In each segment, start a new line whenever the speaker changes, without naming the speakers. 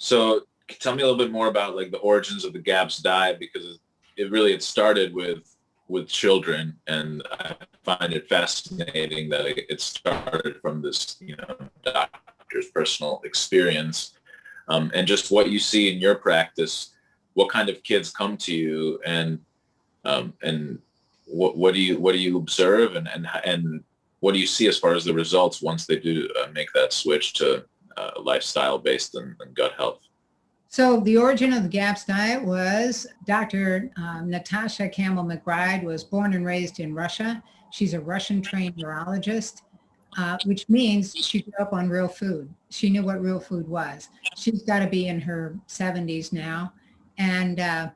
So tell me a little bit more about like the origins of the GAPS diet, because it started with children, and I find it fascinating that it started from this, doctor's personal experience, and just what you see in your practice. What kind of kids come to you, and what do you observe, and what do you see as far as the results once they do make that switch to lifestyle based on gut health?
So the origin of the GAPS diet was Dr. Natasha Campbell McBride was born and raised in Russia. She's a Russian-trained neurologist, which means she grew up on real food. She knew what real food was. She's got to be in her 70s now. And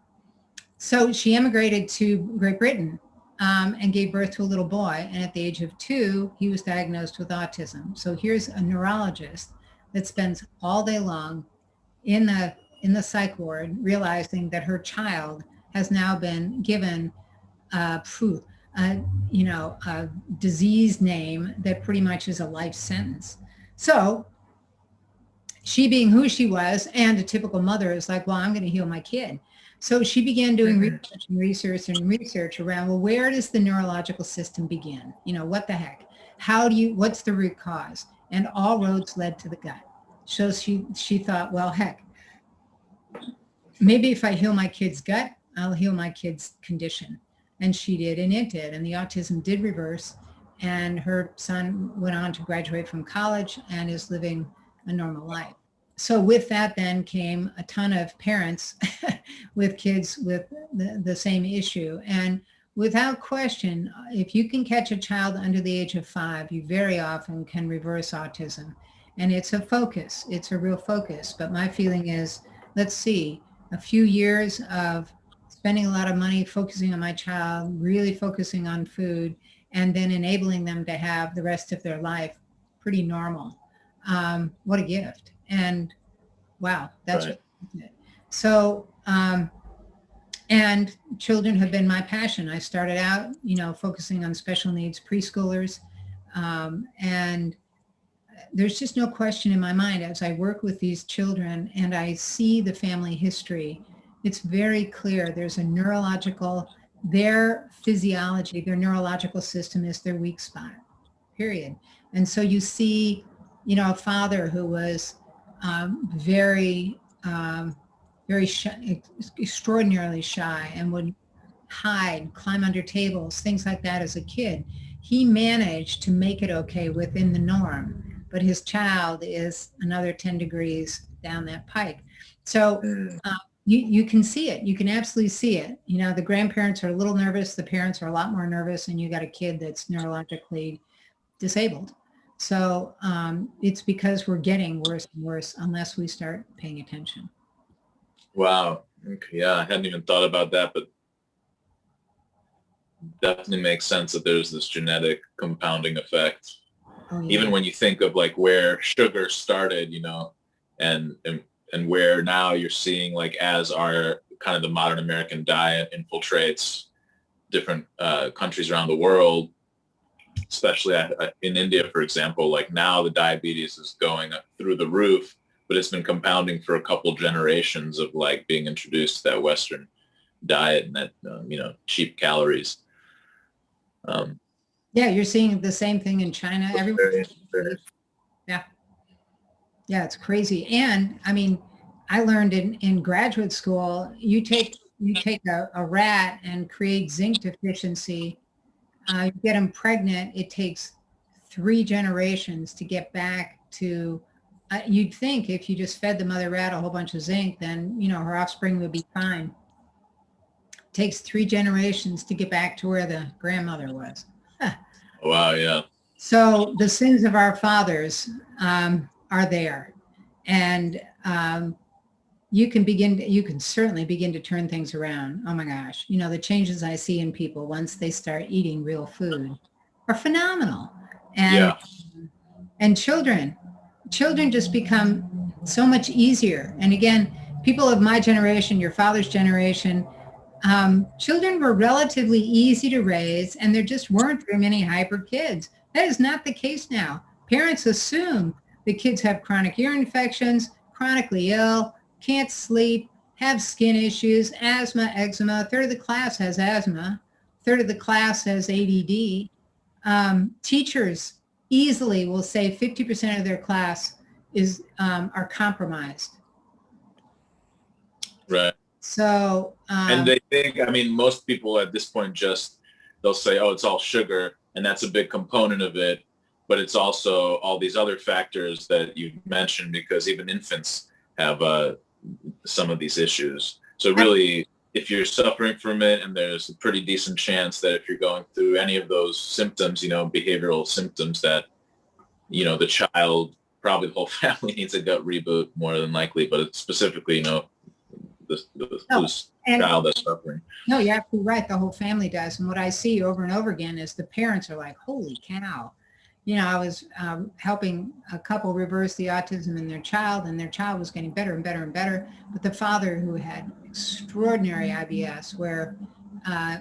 so she emigrated to Great Britain and gave birth to a little boy. And at the age of 2, he was diagnosed with autism. So here's a neurologist that spends all day long in the psych ward, realizing that her child has now been given a disease name that pretty much is a life sentence. So she, being who she was and a typical mother, is like, well, I'm going to heal my kid. So she began doing research around, well, where does the neurological system begin? What the heck? What's the root cause? And all roads led to the gut. So she thought, well, heck, maybe if I heal my kid's gut, I'll heal my kid's condition. And she did, and it did. And the autism did reverse. And her son went on to graduate from college and is living a normal life. So with that then came a ton of parents with kids with the same issue. And without question, if you can catch a child under the age of 5, you very often can reverse autism. And it's a focus. It's a real focus. But my feeling is, let's see, a few years of spending a lot of money focusing on my child, really focusing on food, and then enabling them to have the rest of their life pretty normal. What a gift. And wow, that's
Right.
it. So, and children have been my passion. I started out, focusing on special needs preschoolers. And there's just no question in my mind as I work with these children and I see the family history, it's very clear there's a their physiology, their neurological system is their weak spot, period. And so you see, a father who was very shy, extraordinarily shy, and would hide, climb under tables, things like that as a kid. He managed to make it okay within the norm, but his child is another 10 degrees down that pike. So you can see it. You can absolutely see it. The grandparents are a little nervous. The parents are a lot more nervous, and you got a kid that's neurologically disabled. So it's because we're getting worse and worse unless we start paying attention.
Wow. Okay. Yeah, I hadn't even thought about that, but definitely makes sense that there's this genetic compounding effect.
Oh, yeah.
Even when you think of like where sugar started, and where now you're seeing like as our kind of the modern American diet infiltrates different countries around the world, especially in India, for example, like now the diabetes is going through the roof, but it's been compounding for a couple generations of like being introduced to that Western diet and that, cheap calories.
Yeah, you're seeing the same thing in China. Everywhere. Yeah. Yeah, it's crazy. And I mean, I learned in graduate school, you take a rat and create zinc deficiency, you get them pregnant, it takes 3 generations to get back to, you'd think if you just fed the mother rat a whole bunch of zinc, then, her offspring would be fine. It takes 3 generations to get back to where the grandmother was.
Wow, yeah.
So the sins of our fathers are there. And you can certainly begin to turn things around. Oh my gosh. The changes I see in people once they start eating real food are phenomenal. And children just become so much easier. And again, people of my generation, your father's generation, children were relatively easy to raise, and there just weren't very many hyper kids. That is not the case now. Parents assume the kids have chronic ear infections, chronically ill, can't sleep, have skin issues, asthma, eczema. A third of the class has asthma. A third of the class has ADD. Teachers easily will say 50% of their class are compromised.
Right.
So,
and they think, I mean, most people at this point they'll say, oh, it's all sugar, and that's a big component of it. But it's also all these other factors that you mentioned, because even infants have some of these issues. So really, if you're suffering from it, and there's a pretty decent chance that if you're going through any of those symptoms, behavioral symptoms, that, the child, probably the whole family needs a gut reboot more than likely, but it's specifically, this child that's suffering.
No, you're absolutely right. The whole family does. And what I see over and over again is the parents are like, holy cow. I was helping a couple reverse the autism in their child, and their child was getting better and better and better. But the father, who had extraordinary IBS, where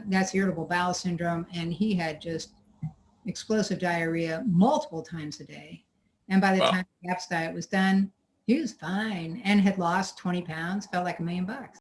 that's irritable bowel syndrome, and he had just explosive diarrhea multiple times a day. And by the time the GAPS diet was done, he was fine and had lost 20 pounds, felt like $1 million.